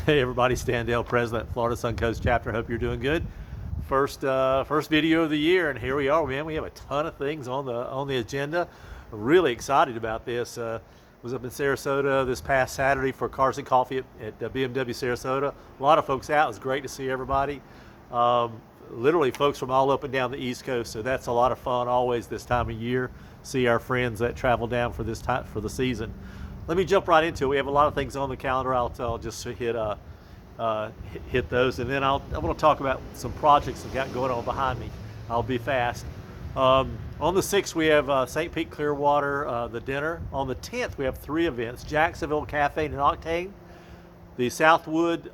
Hey everybody, Stan Dale, President, Florida Suncoast Chapter. Hope you're doing good. First video of the year, and here we are, man. We have a ton of things on the agenda. I'm really excited about this. Was up in Sarasota this past Saturday for Cars and Coffee at BMW Sarasota. A lot of folks out. It was great to see everybody. Literally folks from all up and down the East Coast, so that's a lot of fun always this time of year. See our friends that travel down for this time for the season. Let me jump right into it. We have a lot of things on the calendar. I'll just hit those, and then I want to talk about some projects I've got going on behind me. I'll be fast. On the 6th, we have St. Pete Clearwater, the dinner. On the 10th, we have 3 events: Jacksonville Cafe and Octane, the Southwood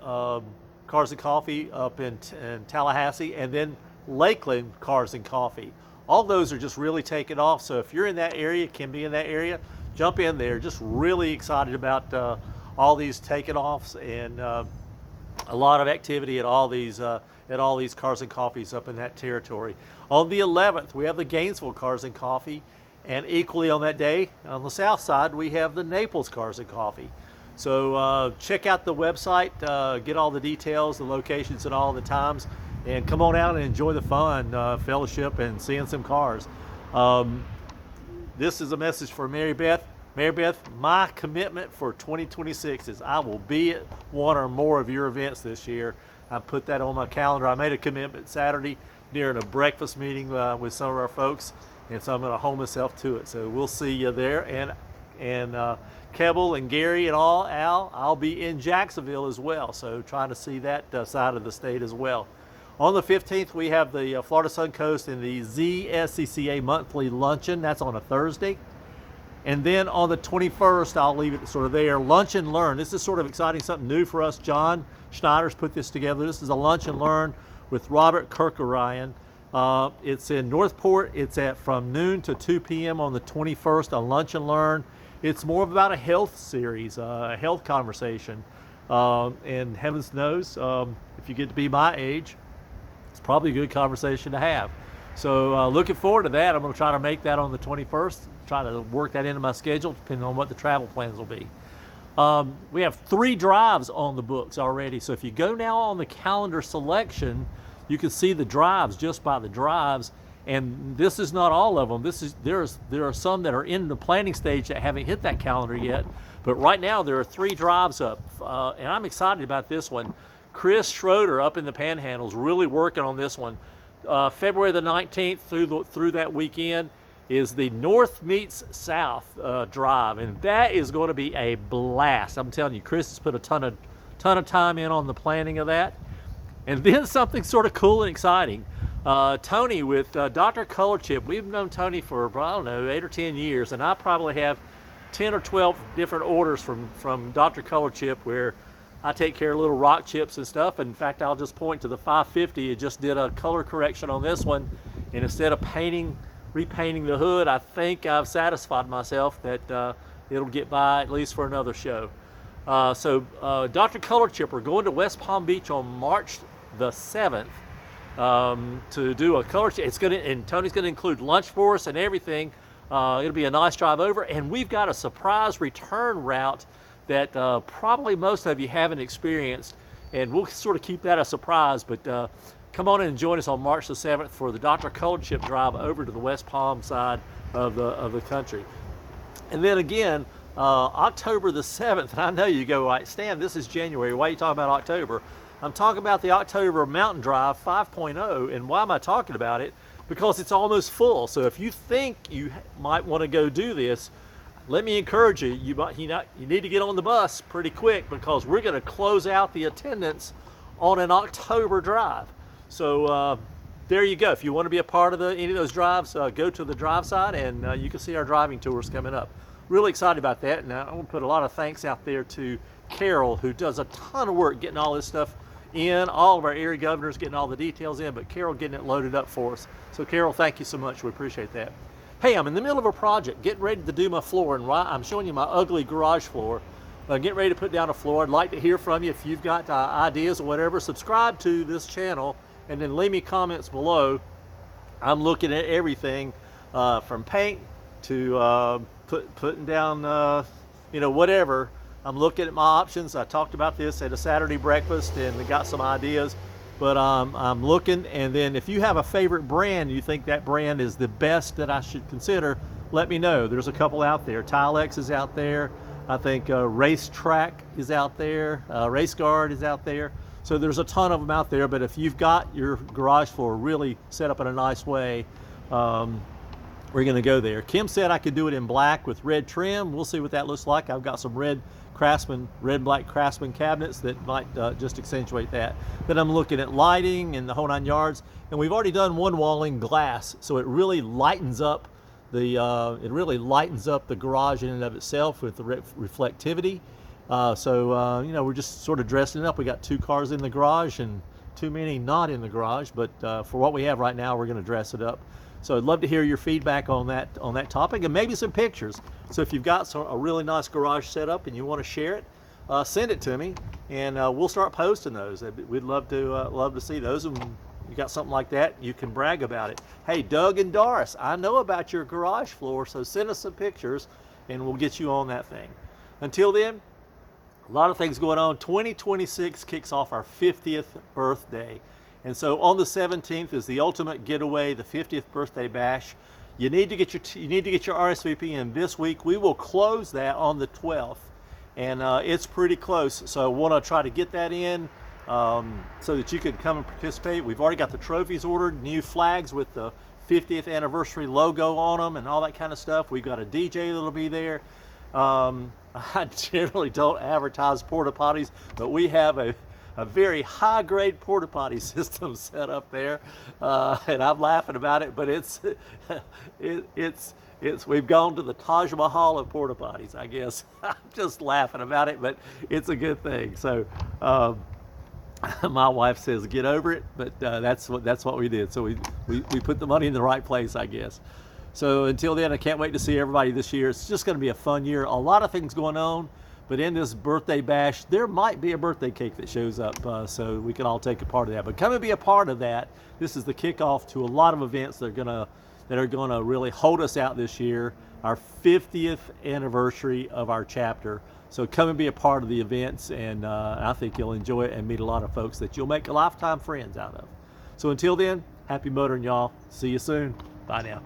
Cars and Coffee up in Tallahassee, and then Lakeland Cars and Coffee. All those are just really taking off. So if you're in that area, can be in that area, jump in there. Just really excited about all these taking offs, and a lot of activity at all these Cars and Coffees up in that territory. On the 11th, we have the Gainesville Cars and Coffee, and equally on that day, on the south side, we have the Naples Cars and Coffee. So check out the website, get all the details, the locations, and all the times, and come on out and enjoy the fun, fellowship, and seeing some cars. This is a message for Mary Beth. Mary Beth, my commitment for 2026 is I will be at one or more of your events this year. I put that on my calendar. I made a commitment Saturday during a breakfast meeting with some of our folks, and so I'm going to hold myself to it. So we'll see you there. And Keble and Gary and Al, I'll be in Jacksonville as well. So trying to see that side of the state as well. On the 15th, we have the Florida Suncoast and the ZSCCA monthly luncheon. That's on a Thursday. And then on the 21st, I'll leave it sort of there, Lunch and Learn. This is sort of exciting, something new for us. John Schneider's put this together. This is a Lunch and Learn with Robert Kirkorian. It's in Northport. It's from noon to 2 p.m. on the 21st, a Lunch and Learn. It's more about a health series, a health conversation. And heavens knows, if you get to be my age, it's probably a good conversation to have. So looking forward to that. I'm going to try to make that on the 21st, try to work that into my schedule depending on what the travel plans will be. We have 3 drives on the books already. So if you go now on the calendar selection, you can see the drives just by the drives. And this is not all of them. There are some that are in the planning stage that haven't hit that calendar yet. But right now there are 3 drives up, and I'm excited about this one. Chris Schroeder up in the Panhandle is really working on this one. February the 19th through that weekend is the North Meets South drive, and that is going to be a blast. I'm telling you, Chris has put a ton of time in on the planning of that. And then something sort of cool and exciting. Tony with Dr. Color Chip. We've known Tony for, I don't know, 8 or 10 years, and I probably have 10 or 12 different orders from Dr. Color Chip where I take care of little rock chips and stuff. In fact, I'll just point to the 550. It just did a color correction on this one, and instead of repainting the hood, I think I've satisfied myself that it'll get by at least for another show. So Dr. Color Chip, we're going to West Palm Beach on March the 7th to do a color chip. And Tony's going to include lunch for us and everything. It'll be a nice drive over, and we've got a surprise return route that probably most of you haven't experienced, and we'll sort of keep that a surprise. But come on in and join us on March the 7th for the Dr. Color Chip drive over to the West Palm side of the country. And then again, October the 7th, and I know you go, right, Stan, this is January. Why are you talking about October? I'm talking about the October Mountain Drive 5.0, and why am I talking about it? Because it's almost full. So if you think you might want to go do this, let me encourage you, you need to get on the bus pretty quick, because we're going to close out the attendance on an October drive. So there you go. If you want to be a part of any of those drives, go to the drive side, and you can see our driving tours coming up. Really excited about that, and I want to put a lot of thanks out there to Carol, who does a ton of work getting all this stuff in, all of our area governors getting all the details in, but Carol getting it loaded up for us. So Carol, thank you so much. We appreciate that. Hey, I'm in the middle of a project, getting ready to do my floor, and I'm showing you my ugly garage floor. Getting ready to put down a floor. I'd like to hear from you if you've got ideas or whatever. Subscribe to this channel, and then leave me comments below. I'm looking at everything from paint to putting down, whatever I'm looking at my options. I talked about this at a Saturday breakfast and got some ideas, but I'm looking. And then if you have a favorite brand, you think that brand is the best that I should consider, let me know. There's a couple out there. Tilex is out there. I think Racetrack is out there. Race Guard is out there. So there's a ton of them out there. But if you've got your garage floor really set up in a nice way, we're going to go there. Kim said I could do it in black with red trim. We'll see what that looks like. I've got some red and black Craftsman cabinets that might just accentuate that. Then I'm looking at lighting and the whole 9 yards. And we've already done one wall in glass, so it really lightens up the garage in and of itself with the reflectivity. You know, we're just sort of dressing it up. We got 2 cars in the garage and too many not in the garage, but for what we have right now, we're going to dress it up. So I'd love to hear your feedback on that topic, and maybe some pictures. So if you've got a really nice garage set up and you want to share it, send it to me, and we'll start posting those. We'd love to see those. And you got something like that, you can brag about it. Hey, Doug and Doris, I know about your garage floor, so send us some pictures, and we'll get you on that thing. Until then, a lot of things going on. 2026 kicks off our 50th birthday. And so on the 17th is the ultimate getaway, the 50th birthday bash. You need to get your RSVP in this week. We will close that on the 12th, and it's pretty close. So I want to try to get that in so that you can come and participate. We've already got the trophies ordered, new flags with the 50th anniversary logo on them and all that kind of stuff. We've got a DJ that'll be there. I generally don't advertise porta potties, but we have a very high-grade porta potty system set up there, and I'm laughing about it. But it's we've gone to the Taj Mahal of porta potties, I guess. I'm just laughing about it, but it's a good thing. So my wife says get over it, but that's what we did. So we put the money in the right place, I guess. So until then, I can't wait to see everybody this year. It's just going to be a fun year. A lot of things going on. But in this birthday bash, there might be a birthday cake that shows up, so we can all take a part of that. But come and be a part of that. This is the kickoff to a lot of events that are gonna really hold us out this year. Our 50th anniversary of our chapter. So come and be a part of the events, and I think you'll enjoy it and meet a lot of folks that you'll make lifetime friends out of. So until then, happy motoring, y'all. See you soon. Bye now.